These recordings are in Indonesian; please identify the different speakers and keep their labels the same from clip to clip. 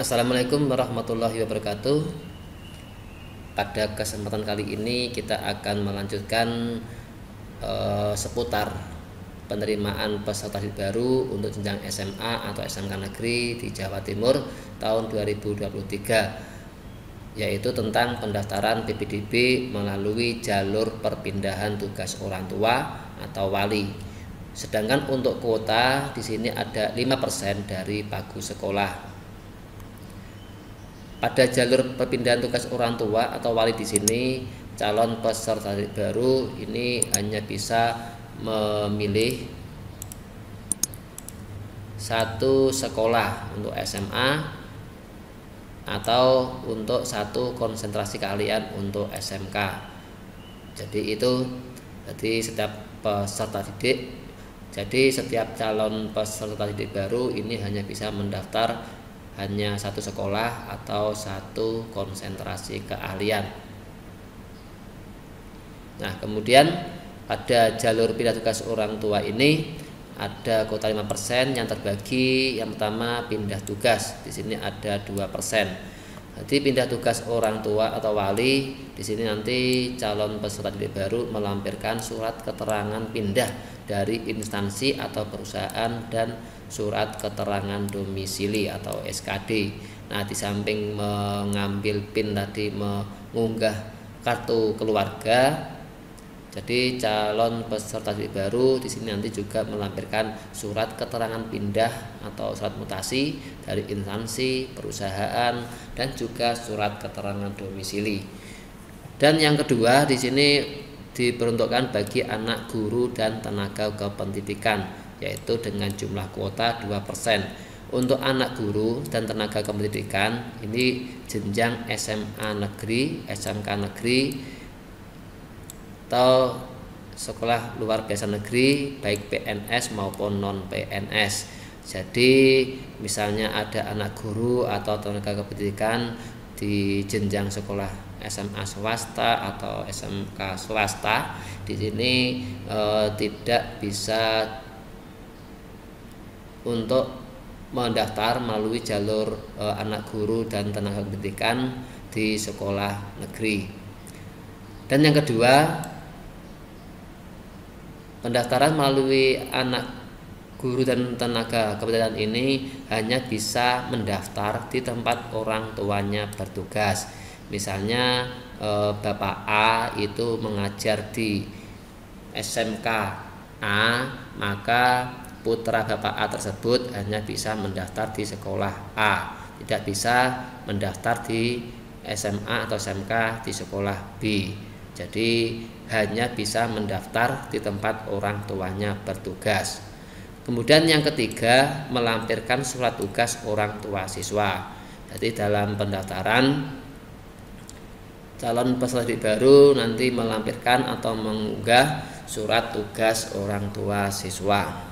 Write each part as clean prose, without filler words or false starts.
Speaker 1: Assalamualaikum warahmatullahi wabarakatuh. Pada kesempatan kali ini kita akan melanjutkan seputar penerimaan peserta didik baru untuk jenjang SMA atau SMK negeri di Jawa Timur tahun 2023, yaitu tentang pendaftaran PPDB melalui jalur perpindahan tugas orang tua atau wali. Sedangkan untuk kuota di sini ada 5% dari pagu sekolah. Pada jalur perpindahan tugas orang tua atau wali di sini, calon peserta didik baru ini hanya bisa memilih satu sekolah untuk SMA atau untuk satu konsentrasi keahlian untuk SMK. Setiap calon peserta didik baru ini hanya bisa mendaftar hanya satu sekolah atau satu konsentrasi keahlian. Nah, kemudian pada jalur pindah tugas orang tua ini ada kuota 5% yang terbagi. Yang pertama pindah tugas, di sini ada 2%. Jadi pindah tugas orang tua atau wali, di sini nanti calon peserta didik baru melampirkan surat keterangan pindah dari instansi atau perusahaan dan surat keterangan domisili atau SKD. Nah, di samping mengambil PIN tadi, mengunggah kartu keluarga, jadi calon peserta didik baru di sini nanti juga melampirkan surat keterangan pindah atau surat mutasi dari instansi, perusahaan, dan juga surat keterangan domisili. Dan yang kedua di sini diperuntukkan bagi anak guru dan tenaga kependidikan, yaitu dengan jumlah kuota 2%. Untuk anak guru dan tenaga kependidikan ini jenjang SMA negeri, SMK negeri, atau sekolah luar biasa negeri, baik PNS maupun non PNS. Jadi misalnya ada anak guru atau tenaga kependidikan di jenjang sekolah SMA swasta atau SMK swasta, di sini tidak bisa untuk mendaftar melalui jalur anak guru dan tenaga pendidikan di sekolah negeri. Dan yang kedua, pendaftaran melalui anak guru dan tenaga kependidikan ini hanya bisa mendaftar di tempat orang tuanya bertugas. Misalnya Bapak A itu mengajar di SMK A, maka putra Bapak A tersebut hanya bisa mendaftar di sekolah A, tidak bisa mendaftar di SMA atau SMK di sekolah B. Jadi hanya bisa mendaftar di tempat orang tuanya bertugas. Kemudian yang ketiga, melampirkan surat tugas orang tua siswa. Jadi dalam pendaftaran, calon peserta didik baru nanti melampirkan atau mengunggah surat tugas orang tua siswa.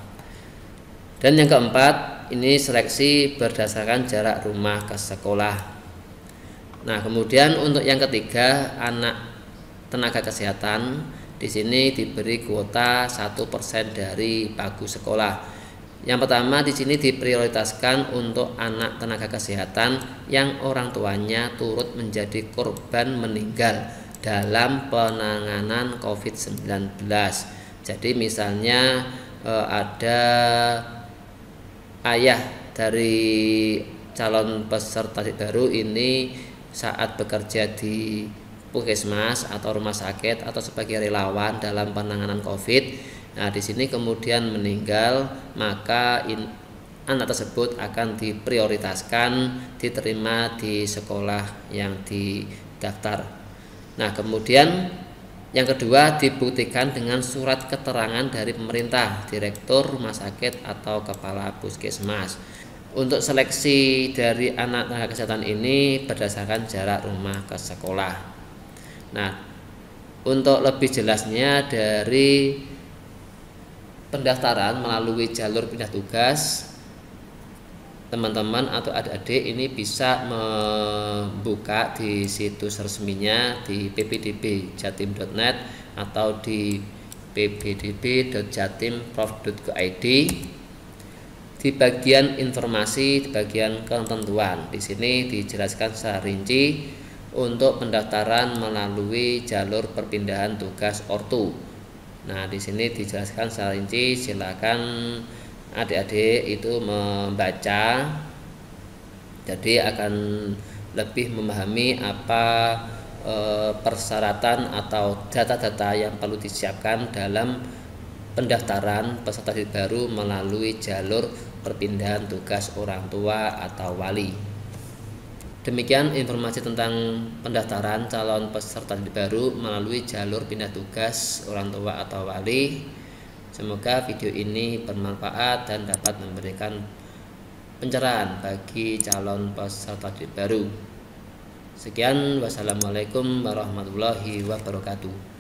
Speaker 1: Dan yang keempat, ini seleksi berdasarkan jarak rumah ke sekolah. Nah, kemudian untuk yang ketiga, anak tenaga kesehatan di sini diberi kuota 1% dari pagu sekolah. Yang pertama di sini diprioritaskan untuk anak tenaga kesehatan yang orang tuanya turut menjadi korban meninggal dalam penanganan COVID-19. Jadi misalnya ada ayah dari calon peserta didik baru ini saat bekerja di puskesmas atau rumah sakit atau sebagai relawan dalam penanganan COVID. Nah, di sini kemudian meninggal, maka anak tersebut akan diprioritaskan diterima di sekolah yang didaftar. Nah, kemudian yang kedua dibuktikan dengan surat keterangan dari pemerintah, direktur rumah sakit atau kepala puskesmas. Untuk seleksi dari anak tenaga kesehatan ini berdasarkan jarak rumah ke sekolah. Nah, untuk lebih jelasnya dari pendaftaran melalui jalur pindah tugas, teman-teman atau adik-adik ini bisa membuka di situs resminya di ppdbjatim.net atau di ppdb.jatim.prof.go.id. Di bagian informasi, di bagian ketentuan, di sini dijelaskan secara rinci untuk pendaftaran melalui jalur perpindahan tugas ortu. Nah, di sini dijelaskan secara rinci, silakan adik-adik itu membaca, jadi akan lebih memahami apa persyaratan atau data-data yang perlu disiapkan dalam pendaftaran peserta didik baru melalui jalur perpindahan tugas orang tua atau wali. Demikian informasi tentang pendaftaran calon peserta didik baru melalui jalur pindah tugas orang tua atau wali. Semoga video ini bermanfaat dan dapat memberikan pencerahan bagi calon peserta didik baru. Sekian, wassalamualaikum warahmatullahi wabarakatuh.